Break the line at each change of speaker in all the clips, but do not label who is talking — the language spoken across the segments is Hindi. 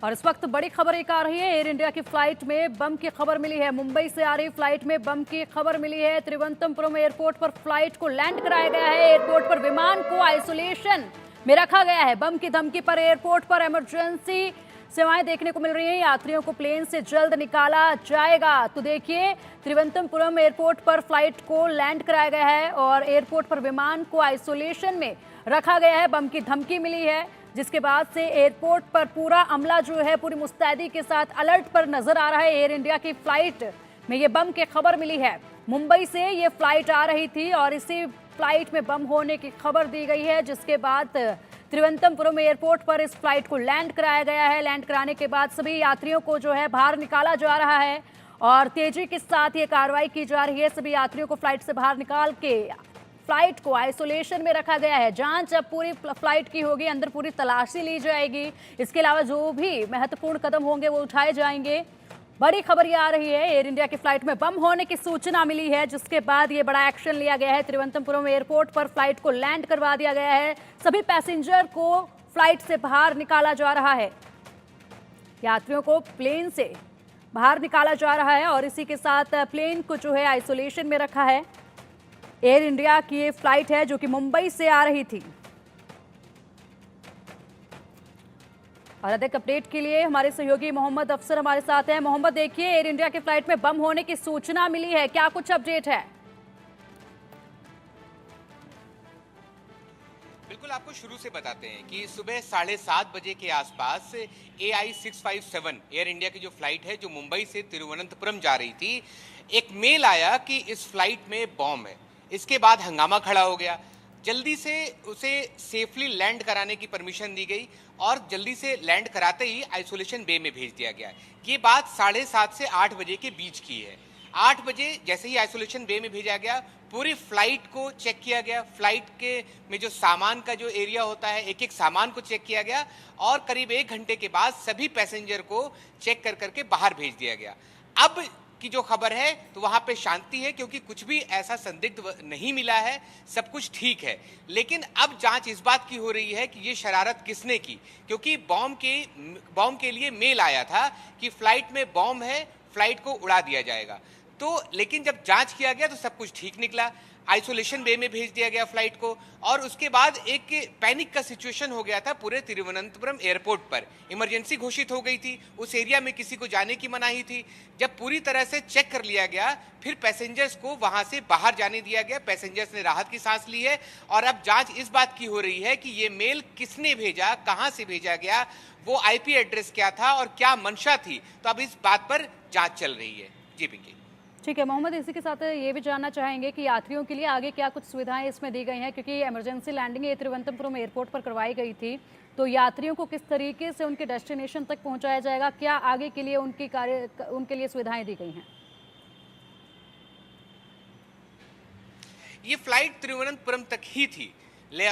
और इस वक्त बड़ी खबर एक आ रही है, एयर इंडिया की फ्लाइट में बम की खबर मिली है। मुंबई से आ रही फ्लाइट में बम की खबर मिली है। तिरुवनंतपुरम एयरपोर्ट पर फ्लाइट को लैंड कराया गया है। एयरपोर्ट पर विमान को आइसोलेशन में रखा गया है। बम की धमकी पर एयरपोर्ट पर इमरजेंसी सेवाएं देखने को मिल रही हैं। यात्रियों को प्लेन से जल्द निकाला जाएगा। तो देखिए, तिरुवनंतपुरम एयरपोर्ट पर फ्लाइट को लैंड कराया गया है और एयरपोर्ट पर विमान को आइसोलेशन में रखा गया है। बम की धमकी मिली है, जिसके बाद से एयरपोर्ट पर पूरा अमला जो है पूरी मुस्तैदी के साथ अलर्ट पर नजर आ रहा है। एयर इंडिया की फ्लाइट में ये बम की खबर मिली है। मुंबई से ये फ्लाइट आ रही थी और इसी फ्लाइट में बम होने की खबर दी गई है, जिसके बाद तिरुवनंतपुरम एयरपोर्ट पर इस फ्लाइट को लैंड कराया गया है। लैंड कराने के बाद सभी यात्रियों को जो है बाहर निकाला जा रहा है और तेजी के साथ ये कार्रवाई की जा रही है। सभी यात्रियों को फ्लाइट से बाहर निकाल के फ्लाइट को आइसोलेशन में रखा गया है। जांच अब पूरी फ्लाइट की होगी, अंदर पूरी तलाशी ली जाएगी। इसके अलावा जो भी महत्वपूर्ण कदम होंगे वो उठाए जाएंगे। बड़ी खबर ये आ रही है, एयर इंडिया की फ्लाइट में बम होने की सूचना मिली है, जिसके बाद ये बड़ा एक्शन लिया गया है। तिरुवनंतपुरम एयरपोर्ट पर फ्लाइट को लैंड करवा दिया गया है। सभी पैसेंजर को फ्लाइट से बाहर निकाला जा रहा है। यात्रियों को प्लेन से बाहर निकाला जा रहा है और इसी के साथ प्लेन को जो है आइसोलेशन में रखा है। एयर इंडिया की ये फ्लाइट है जो कि मुंबई से आ रही थी। और अधिक अपडेट के लिए हमारे सहयोगी मोहम्मद अफसर हमारे साथ हैं। मोहम्मद, देखिए, एयर इंडिया की फ्लाइट में बम होने की सूचना मिली है, क्या कुछ अपडेट है?
बिल्कुल, आपको शुरू से बताते हैं कि सुबह 7:30 बजे के आसपास AI-657 एयर इंडिया की जो फ्लाइट है जो मुंबई से तिरुवनंतपुरम जा रही थी, एक मेल आया कि इस फ्लाइट में बॉम्ब है। इसके बाद हंगामा खड़ा हो गया। जल्दी से उसे सेफली लैंड कराने की परमिशन दी गई और जल्दी से लैंड कराते ही आइसोलेशन बे में भेज दिया गया। ये बात 7:30 से 8 बजे के बीच की है। 8 बजे जैसे ही आइसोलेशन बे में भेजा गया, पूरी फ्लाइट को चेक किया गया। फ्लाइट के में जो सामान का जो एरिया होता है, एक एक सामान को चेक किया गया और करीब 1 घंटे के बाद सभी पैसेंजर को चेक कर करके बाहर भेज दिया गया। अब की जो खबर है तो वहां पे शांति है, क्योंकि कुछ भी ऐसा संदिग्ध नहीं मिला है, सब कुछ ठीक है। लेकिन अब जांच इस बात की हो रही है कि ये शरारत किसने की, क्योंकि बॉम्ब के लिए मेल आया था कि फ्लाइट में बॉम्ब है, फ्लाइट को उड़ा दिया जाएगा। तो लेकिन जब जांच किया गया तो सब कुछ ठीक निकला। आइसोलेशन बे में भेज दिया गया फ्लाइट को और उसके बाद एक पैनिक का सिचुएशन हो गया था पूरे तिरुवनंतपुरम एयरपोर्ट पर। इमरजेंसी घोषित हो गई थी, उस एरिया में किसी को जाने की मनाही थी। जब पूरी तरह से चेक कर लिया गया, फिर पैसेंजर्स को वहां से बाहर जाने दिया गया। पैसेंजर्स ने राहत की सांस ली है और अब जांच इस बात की हो रही है कि ये मेल किसने भेजा, कहां से भेजा गया, वो IP एड्रेस क्या था और क्या मंशा थी। तो अब इस बात पर जांच चल रही है। जी पिंकी।
ठीक है मोहम्मद, इसी के साथ ये भी जानना चाहेंगे कि यात्रियों के लिए आगे क्या कुछ सुविधाएं इसमें दी गई हैं, क्योंकि इमरजेंसी लैंडिंग ये तिरुवनंतपुरम एयरपोर्ट पर करवाई गई थी। तो यात्रियों को किस तरीके से उनके डेस्टिनेशन तक पहुंचाया जाएगा, क्या आगे के लिए उनके लिए सुविधाएं दी गई हैं?
ये फ्लाइट तिरुवनंतपुरम तक ही थी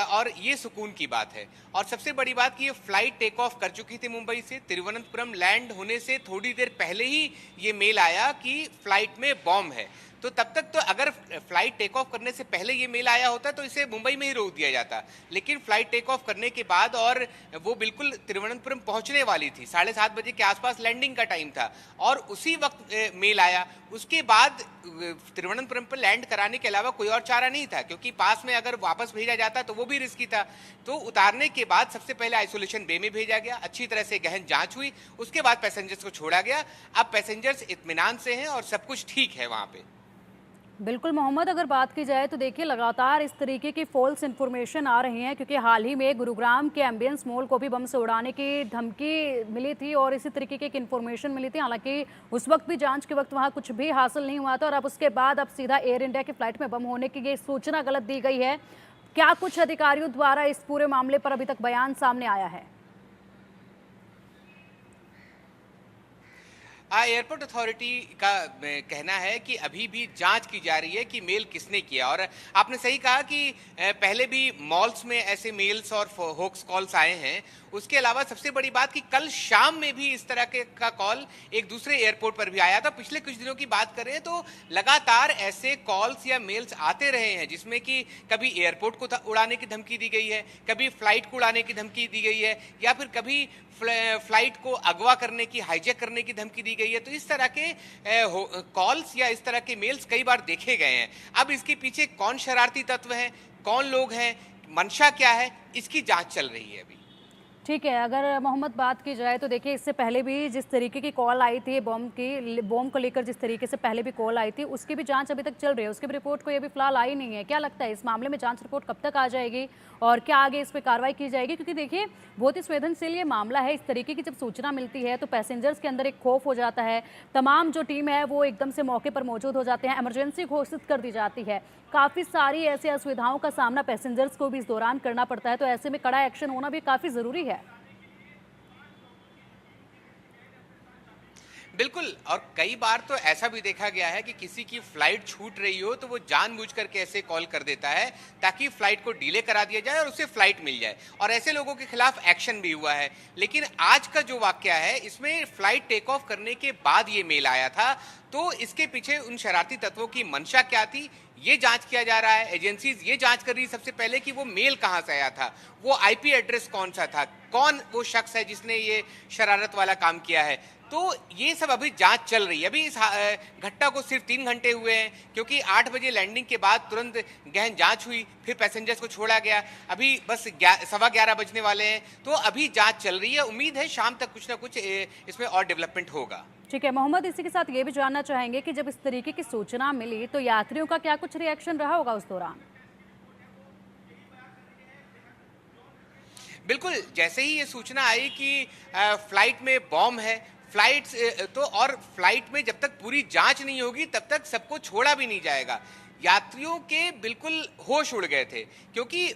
और ये सुकून की बात है। और सबसे बड़ी बात कि ये फ्लाइट टेक ऑफ कर चुकी थी मुंबई से। तिरुवनंतपुरम लैंड होने से थोड़ी देर पहले ही ये मेल आया कि फ्लाइट में बॉम्ब है। तो तब तक तो अगर फ्लाइट टेक ऑफ करने से पहले ये मेल आया होता तो इसे मुंबई में ही रोक दिया जाता। लेकिन फ्लाइट टेक ऑफ करने के बाद और वो बिल्कुल तिरुवनंतपुरम पहुंचने वाली थी, 7:30 बजे के आसपास लैंडिंग का टाइम था और उसी वक्त मेल आया। उसके बाद तिरुवनंतपुरम पर लैंड कराने के अलावा कोई और चारा नहीं था, क्योंकि पास में अगर वापस भेजा जाता तो वो भी रिस्की था। तो उतारने के बाद सबसे पहले आइसोलेशन बे में भेजा गया, अच्छी तरह से गहन जांच हुई, उसके बाद पैसेंजर्स को छोड़ा गया। अब पैसेंजर्स इत्मीनान से हैं और सब कुछ ठीक है वहां पे।
बिल्कुल मोहम्मद, अगर बात की जाए तो देखिए, लगातार इस तरीके की फॉल्स इन्फॉर्मेशन आ रही हैं, क्योंकि हाल ही में गुरुग्राम के एम्बियंस मॉल को भी बम से उड़ाने की धमकी मिली थी और इसी तरीके की एक इन्फॉर्मेशन मिली थी। हालांकि उस वक्त भी जांच के वक्त वहां कुछ भी हासिल नहीं हुआ था और अब उसके बाद अब सीधा एयर इंडिया की फ्लाइट में बम होने की ये सूचना गलत दी गई है। क्या कुछ अधिकारियों द्वारा इस पूरे मामले पर अभी तक बयान सामने आया है?
एयरपोर्ट अथॉरिटी का कहना है कि अभी भी जांच की जा रही है कि मेल किसने किया। और आपने सही कहा कि पहले भी मॉल्स में ऐसे मेल्स और होक्स कॉल्स आए हैं। उसके अलावा सबसे बड़ी बात कि कल शाम में भी इस तरह के का कॉल एक दूसरे एयरपोर्ट पर भी आया था। पिछले कुछ दिनों की बात करें तो लगातार ऐसे कॉल्स या मेल्स आते रहे हैं, जिसमें कि कभी एयरपोर्ट को उड़ाने की धमकी दी गई है, कभी फ्लाइट को उड़ाने की धमकी दी गई है, या फिर कभी फ्लाइट को अगवा करने की, हाईजैक करने की धमकी दी गई है। तो इस तरह के कॉल्स या इस तरह के मेल्स कई बार देखे गए हैं। अब इसके पीछे कौन शरारती तत्व हैं, कौन लोग हैं, मंशा क्या है, इसकी जांच चल रही है अभी।
ठीक है, अगर मोहम्मद बात की जाए तो देखिए इससे पहले भी जिस तरीके की कॉल आई थी बॉम्ब को लेकर, जिस तरीके से पहले भी कॉल आई थी, उसकी भी जांच अभी तक चल रही है। उसकी भी रिपोर्ट कोई अभी फिलहाल आई नहीं है। क्या लगता है इस मामले में जांच रिपोर्ट कब तक आ जाएगी और क्या आगे इस पर कार्रवाई की जाएगी? क्योंकि देखिए बहुत ही संवेदनशील ये मामला है। इस तरीके की जब सूचना मिलती है तो पैसेंजर्स के अंदर एक खौफ हो जाता है। तमाम जो टीम है वो एकदम से मौके पर मौजूद हो जाते हैं। इमरजेंसी घोषित कर दी जाती है। काफ़ी सारी ऐसी असुविधाओं का सामना पैसेंजर्स को भी इस दौरान करना पड़ता है। तो ऐसे में कड़ा एक्शन होना भी काफ़ी ज़रूरी है।
बिल्कुल, और कई बार तो ऐसा भी देखा गया है कि किसी की फ्लाइट छूट रही हो तो वो जानबूझ करके ऐसे कॉल कर देता है ताकि फ्लाइट को डिले करा दिया जाए और उससे फ्लाइट मिल जाए, और ऐसे लोगों के खिलाफ एक्शन भी हुआ है। लेकिन आज का जो वाकया है, इसमें फ्लाइट टेक ऑफ करने के बाद ये मेल आया था, तो इसके पीछे उन शरारती तत्वों की मंशा क्या थी, ये जांच किया जा रहा है। एजेंसीज ये जांच कर रही सबसे पहले कि वो मेल कहां से आया था, वो आईपी एड्रेस कौन सा था, कौन वो शख्स है जिसने ये शरारत वाला काम किया है। तो ये सब अभी जांच चल रही है। अभी इस घटना को सिर्फ 3 घंटे हुए हैं, क्योंकि 8 बजे लैंडिंग के बाद तुरंत गहन जांच हुई, फिर पैसेंजर्स को छोड़ा गया। अभी बस 11:15 बजने वाले हैं, तो अभी जांच चल रही है। उम्मीद है शाम तक कुछ ना कुछ इसमें और डेवलपमेंट होगा।
ठीक है मोहम्मद, इसी के साथ ये भी जानना चाहेंगे कि जब इस तरीके की सूचना मिली तो यात्रियों का क्या कुछ रिएक्शन रहा होगा उस दौरान?
बिल्कुल, जैसे ही ये सूचना आई कि फ्लाइट में बॉम्ब है, फ्लाइट तो और फ्लाइट में जब तक पूरी जांच नहीं होगी तब तक सबको छोड़ा भी नहीं जाएगा। यात्रियों के बिल्कुल होश उड़ गए थे, क्योंकि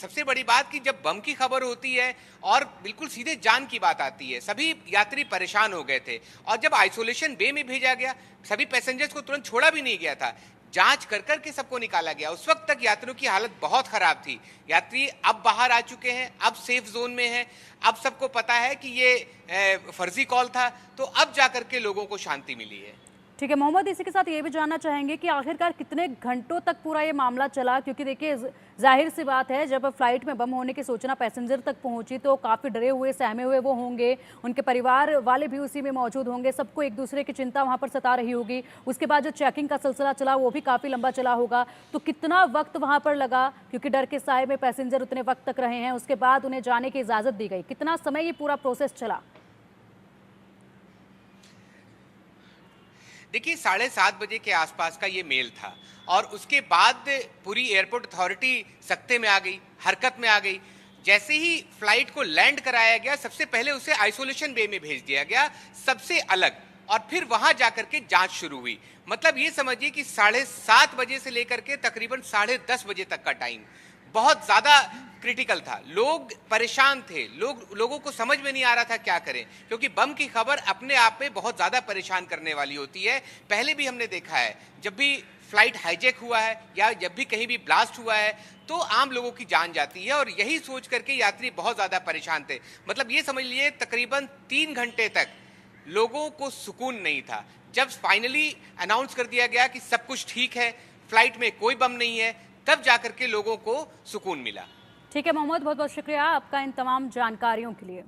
सबसे बड़ी बात कि जब बम की खबर होती है और बिल्कुल सीधे जान की बात आती है, सभी यात्री परेशान हो गए थे। और जब आइसोलेशन बे में भेजा गया, सभी पैसेंजर्स को तुरंत छोड़ा भी नहीं गया था, जांच कर कर के सबको निकाला गया। उस वक्त तक यात्रियों की हालत बहुत खराब थी। यात्री अब बाहर आ चुके हैं, अब सेफ जोन में हैं, अब सबको पता है कि ये फर्जी कॉल था, तो अब जाकर के लोगों को शांति मिली है।
ठीक है मोहम्मद, इसी के साथ ये भी जानना चाहेंगे कि आखिरकार कितने घंटों तक पूरा ये मामला चला? क्योंकि देखिए जाहिर सी बात है, जब फ्लाइट में बम होने की सूचना पैसेंजर तक पहुंची तो काफ़ी डरे हुए सहमे हुए वो होंगे, उनके परिवार वाले भी उसी में मौजूद होंगे, सबको एक दूसरे की चिंता वहां पर सता रही होगी। उसके बाद जो चेकिंग का सिलसिला चला वो भी काफ़ी लंबा चला होगा। तो कितना वक्त वहां पर लगा, क्योंकि डर के साए में पैसेंजर उतने वक्त तक रहे हैं, उसके बाद उन्हें जाने की इजाज़त दी गई, कितना समय ये पूरा प्रोसेस चला?
देखिए 7:30 बजे के आसपास का ये मेल था, और उसके बाद पूरी एयरपोर्ट अथॉरिटी सख्ते में आ गई, हरकत में आ गई। जैसे ही फ्लाइट को लैंड कराया गया, सबसे पहले उसे आइसोलेशन बे में भेज दिया गया, सबसे अलग, और फिर वहां जाकर के जांच शुरू हुई। मतलब ये समझिए कि 7:30 बजे से लेकर के तकरीबन 10:30 बजे तक का टाइम बहुत ज्यादा क्रिटिकल था। लोग परेशान थे, लोगों को समझ में नहीं आ रहा था क्या करें, क्योंकि बम की खबर अपने आप में बहुत ज्यादा परेशान करने वाली होती है। पहले भी हमने देखा है, जब भी फ्लाइट हाईजैक हुआ है या जब भी कहीं भी ब्लास्ट हुआ है तो आम लोगों की जान जाती है, और यही सोच करके यात्री बहुत ज्यादा परेशान थे। मतलब ये समझ लिए तकरीबन 3 घंटे तक लोगों को सुकून नहीं था। जब फाइनली अनाउंस कर दिया गया कि सब कुछ ठीक है, फ्लाइट में कोई बम नहीं है, तब जाकर के लोगों को सुकून मिला।
ठीक है मोहम्मद, बहुत बहुत शुक्रिया आपका इन तमाम जानकारियों के लिए।